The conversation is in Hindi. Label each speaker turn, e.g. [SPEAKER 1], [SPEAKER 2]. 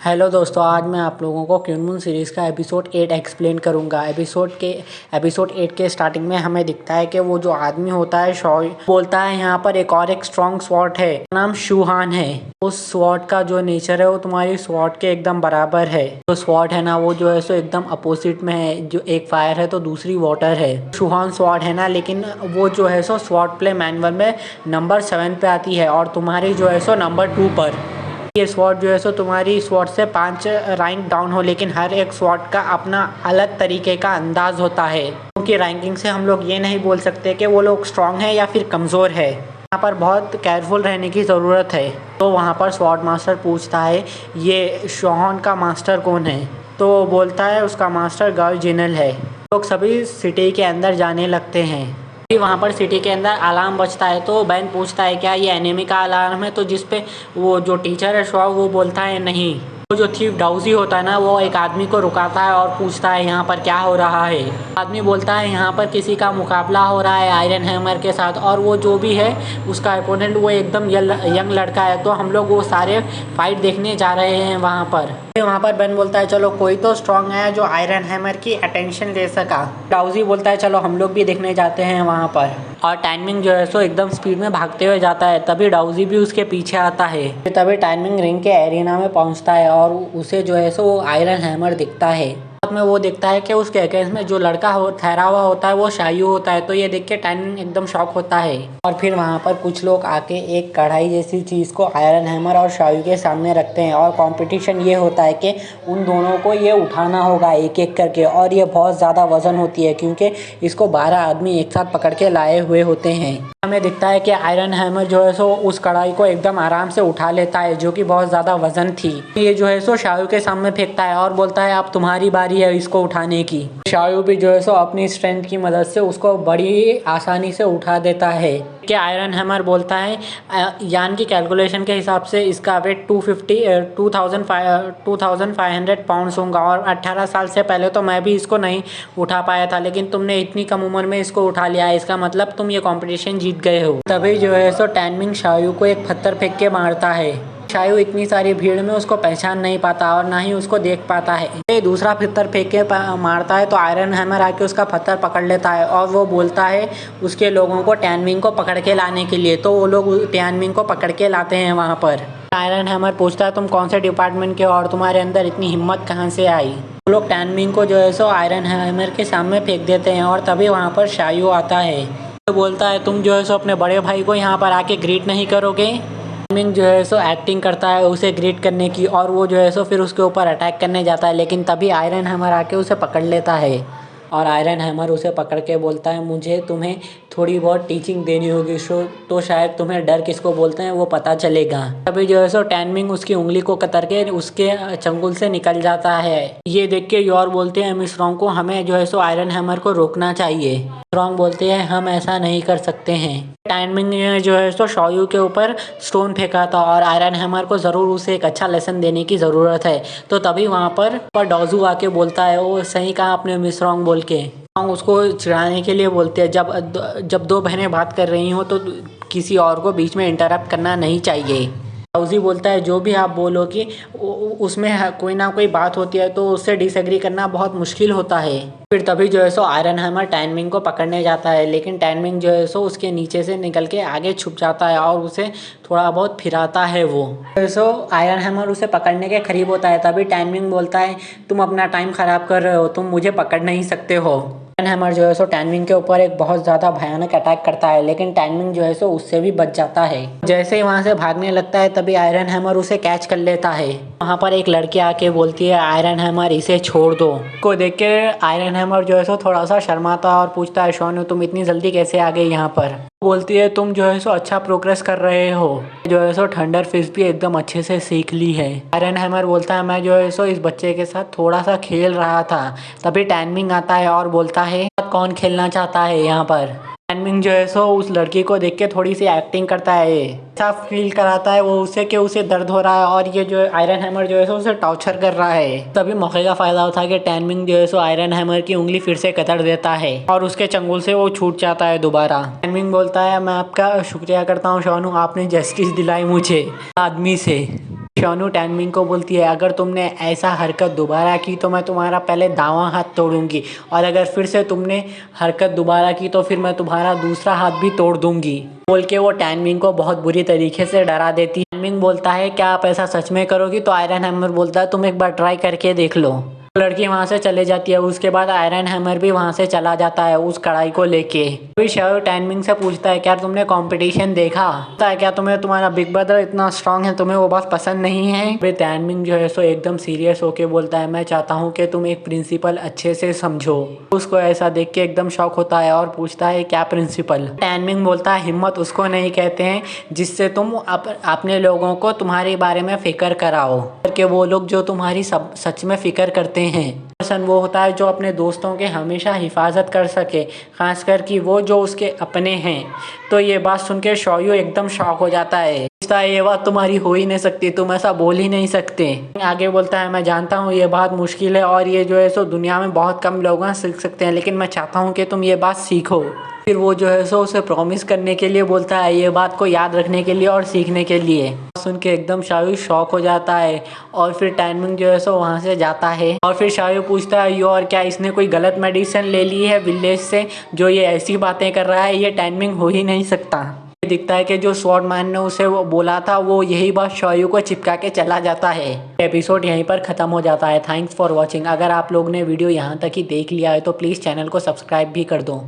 [SPEAKER 1] हेलो दोस्तों, आज मैं आप लोगों को क्यून मून सीरीज़ का एपिसोड 8 एक्सप्लेन करूंगा। एपिसोड 8 के स्टार्टिंग में हमें दिखता है कि वो जो आदमी होता है शॉय बोलता है यहाँ पर एक स्ट्रॉन्ग स्वॉर्ड है, नाम शूहान है। उस स्वॉर्ड का जो नेचर है वो तुम्हारी स्वॉर्ड के एकदम बराबर है। जो स्वॉर्ड है ना वो जो है सो एकदम अपोजिट में है, जो एक फायर है तो दूसरी वाटर है। शूहान स्वॉर्ड है ना, लेकिन वो जो है सो स्वॉर्ड प्ले मैनुअल में नंबर 7 पे आती है और तुम्हारी जो है सो नंबर 2 पर। ये स्वॉर्ड जो है सो तुम्हारी स्वॉर्ड से 5 रैंक डाउन हो, लेकिन हर एक स्वॉर्ड का अपना अलग तरीके का अंदाज होता है, क्योंकि रैंकिंग से हम लोग ये नहीं बोल सकते कि वो लोग स्ट्रांग है या फिर कमज़ोर है। यहाँ पर बहुत केयरफुल रहने की ज़रूरत है। तो वहाँ पर स्वॉर्ड मास्टर पूछता है ये शोहन का मास्टर कौन है, तो वो बोलता है उसका मास्टर गर्ल जिनल है। लोग सभी सिटी के अंदर जाने लगते हैं। वहाँ पर सिटी के अंदर अलार्म बजता है तो बैन पूछता है क्या ये एनिमी का अलार्म है, तो जिसपे वो जो टीचर है शॉ वो बोलता है नहीं। वो जो थीफ डाउजी होता है ना वो एक आदमी को रुकाता है और पूछता है यहाँ पर क्या हो रहा है। आदमी बोलता है यहाँ पर किसी का मुकाबला हो रहा है आयरन हैमर के साथ, और वो जो भी है उसका अपोनेंट वो एकदम यंग लड़का है, तो हम लोग वो सारे फाइट देखने जा रहे हैं वहाँ पर। बेन बोलता है चलो कोई तो स्ट्रांग है जो आयरन हैमर की अटेंशन ले सका। डाउजी बोलता है चलो हम लोग भी देखने जाते हैं वहाँ पर, और टाइमिंग जो है सो एकदम स्पीड में भागते हुए जाता है। तभी डाउजी भी उसके पीछे आता है। तभी टाइमिंग रिंग के एरिना में पहुँचता है और उसे जो है सो वो आयरन हैमर दिखता है। बाद में वो देखता है कि उसके अगेंस्ट में जो लड़का ठहरा हुआ होता है वो शायू होता है, तो ये देख के टाइमिंग एकदम शॉक होता है। और फिर वहाँ पर कुछ लोग आके एक कढ़ाई जैसी चीज़ को आयरन हैमर और शायू के सामने रखते हैं, और कंपटीशन ये होता है कि उन दोनों को ये उठाना होगा एक एक करके, और ये बहुत ज़्यादा वजन होती है क्योंकि इसको 12 आदमी एक साथ पकड़ के लाए हुए होते हैं। हमें दिखता है कि आयरन हैमर जो है सो उस कढ़ाई को एकदम आराम से उठा लेता है, जो कि बहुत ज़्यादा वजन थी। ये जो है सो शायू के सामने फेंकता है और बोलता है अब तुम्हारी बारी है इसको उठाने की। शायू भी जो है सो अपनी स्ट्रेंथ की मदद से उसको बड़ी आसानी से उठा देता है। कि आयरन हैमर बोलता है यान की कैलकुलेशन के हिसाब से इसका वेट 2500 पाउंड्स होगा, और 18 साल से पहले तो मैं भी इसको नहीं उठा पाया था, लेकिन तुमने इतनी कम उम्र में इसको उठा लिया है, इसका मतलब तुम ये कंपटीशन जीत गए हो। तभी जो है सो टैनमिंग शायू को एक पत्थर फेंक के मारता है। शायू इतनी सारी भीड़ में उसको पहचान नहीं पाता और ना ही उसको देख पाता है। दूसरा पत्थर फेंक के मारता है तो आयरन हैमर आके उसका पत्थर पकड़ लेता है और वो बोलता है उसके लोगों को टैनमिंग को पकड़ के लाने के लिए, तो वो लोग टैनमिंग को पकड़ के लाते हैं वहाँ पर। आयरन हैमर पूछता है तुम कौन से डिपार्टमेंट के हो और तुम्हारे अंदर इतनी हिम्मत कहाँ से आई। वो लोग टैनमिंग को जो है सो आयरन हैमर के सामने फेंक देते हैं, और तभी वहाँ पर शायू आता है। तो बोलता है तुम जो है सो अपने बड़े भाई को यहाँ पर आके ग्रीट नहीं करोगे। मिंग जो है सो एक्टिंग करता है उसे ग्रीट करने की, और वो जो है सो फिर उसके ऊपर अटैक करने जाता है, लेकिन तभी आयरन हैमर आके उसे पकड़ लेता है। और आयरन हैमर उसे पकड़ के बोलता है मुझे तुम्हें थोड़ी बहुत टीचिंग देनी होगी, तो शायद तुम्हें डर किसको बोलते हैं वो पता चलेगा। तभी जो है सो टैनमिंग उसकी उंगली को कतर के उसके चंगुल से निकल जाता है। ये देख के योर बोलते हैं मिस रॉन्ग को हमें जो है सो आयरन हैमर को रोकना चाहिए। रॉन्ग बोलते हैं हम ऐसा नहीं कर सकते हैं। टाइमिंग ने जो है सो शॉयू के ऊपर स्टोन फेंका था, और आयरन हैमर को ज़रूर उसे एक अच्छा लेसन देने की ज़रूरत है। तो तभी वहाँ पर डॉजू आके बोलता है वो सही कहा आपने मिस रॉन्ग बोल के। उसको चिढ़ाने के लिए बोलते हैं जब दो बहनें बात कर रही हो तो किसी और को बीच में इंटरप्ट करना नहीं चाहिए। डॉजी बोलता है जो भी आप बोलो कि उसमें कोई ना कोई बात होती है तो उससे डिसएग्री करना बहुत मुश्किल होता है। फिर तभी जो है सो आयरन हैमर टैनमिंग को पकड़ने जाता है, लेकिन टैनमिंग जो है सो उसके नीचे से निकल के आगे छुप जाता है और उसे थोड़ा बहुत फिराता है। वो सो आयरन हैमर उसे पकड़ने के करीब होता है, तभी टैनमिंग बोलता है तुम अपना टाइम ख़राब कर रहे हो, तुम मुझे पकड़ नहीं सकते हो। आयरन हैमर जो है सो टैनमिंग के ऊपर एक बहुत ज़्यादा भयानक अटैक करता है, लेकिन टैनमिंग जो है सो उससे भी बच जाता है। जैसे ही वहाँ से भागने लगता है तभी आयरन हैमर उसे कैच कर लेता है। वहाँ पर एक लड़की आके बोलती है आयरन हैमर इसे छोड़ दो। को देख के आयरन हैमर जो है सो थोड़ा सा शर्माता और पूछता है शॉन तुम इतनी जल्दी कैसे आ गए यहाँ पर। बोलती है तुम जो है सो अच्छा प्रोग्रेस कर रहे हो, जो है सो थंडर फिस्ट भी एकदम अच्छे से सीख ली है। आयरन हैमर बोलता है मैं जो है सो इस बच्चे के साथ थोड़ा सा खेल रहा था। तभी टैनमिंग आता है और बोलता है कौन खेलना चाहता है यहाँ पर। टैनमिंग जो है सो उस लड़की को देख के थोड़ी सी एक्टिंग करता है, ऐसा फील कराता है वो उसे कि उसे दर्द हो रहा है, और ये जो आयरन हैमर जो है सो उसे टॉर्चर कर रहा है। तभी मौके का फायदा उठा के टैनमिंग जो है सो आयरन हैमर की उंगली फिर से कतर देता है और उसके चंगुल से वो छूट जाता है दोबारा। टैनमिंग बोलता है मैं आपका शुक्रिया करता हूँ शॉनू, आपने जस्टिस दिलाई मुझे आदमी से। शानू टैनमिंग को बोलती है अगर तुमने ऐसा हरकत दोबारा की तो मैं तुम्हारा पहले दावा हाथ तोड़ूंगी और अगर फिर से तुमने हरकत दोबारा की तो फिर मैं तुम्हारा दूसरा हाथ भी तोड़ दूंगी। बोल के वो टैनमिंग को बहुत बुरी तरीके से डरा देती है। टैनमिंग बोलता है क्या आप ऐसा सच में करोगी? तो आयरन हैमर बोलता है तुम एक बार ट्राई करके देख लो। लड़की वहां से चले जाती है। उसके बाद आयरन हैमर भी वहां से चला जाता है उस कढ़ाई को लेके। फिर शाओ टैनमिंग से पूछता है क्या तुमने कंपटीशन देखा? है क्या तुम्हें तुम्हारा बिग ब्रदर इतना स्ट्रांग है, तुम्हें वो बात पसंद नहीं है? फिर टैनमिंग जो है सो एकदम सीरियस होके बोलता है मैं चाहता हूँ कि तुम एक प्रिंसिपल अच्छे से समझो। उसको ऐसा देख के एकदम शॉक होता है और पूछता है क्या प्रिंसिपल? टैनमिंग बोलता है हिम्मत उसको नहीं कहते हैं जिससे तुम अपने लोगों को तुम्हारे बारे में फिक्र कराओ, करके वो लोग जो तुम्हारी सब सच में फिक्र करते हैं। पर्सन वो होता है जो अपने दोस्तों के हमेशा हिफाजत कर सके, खासकर कि वो जो उसके अपने हैं। तो ये बात सुन के शौयू एकदम शॉक हो जाता है। पूछता है ये बात तुम्हारी हो ही नहीं सकती, तुम ऐसा बोल ही नहीं सकते। आगे बोलता है मैं जानता हूँ ये बात मुश्किल है और ये जो है सो दुनिया में बहुत कम लोग सीख सकते हैं, लेकिन मैं चाहता हूँ कि तुम ये बात सीखो। फिर वो जो है सो उसे प्रॉमिस करने के लिए बोलता है ये बात को याद रखने के लिए और सीखने के लिए। सुन के एकदम शायू शॉक हो जाता है और फिर टैनमिंग जो है सो वहाँ से जाता है। और फिर शायू पूछता है यो और क्या इसने कोई गलत मेडिसिन ले ली है विलेज से जो ये ऐसी बातें कर रहा है? ये टैनमिंग हो ही नहीं सकता। दिखता है कि जो स्वॉर्ड मैन ने उसे वो बोला था वो यही बात शौयू को चिपका के चला जाता है। एपिसोड यहीं पर ख़त्म हो जाता है। Thanks for watching. अगर आप लोग ने वीडियो यहाँ तक ही देख लिया है तो प्लीज़ चैनल को सब्सक्राइब भी कर दो।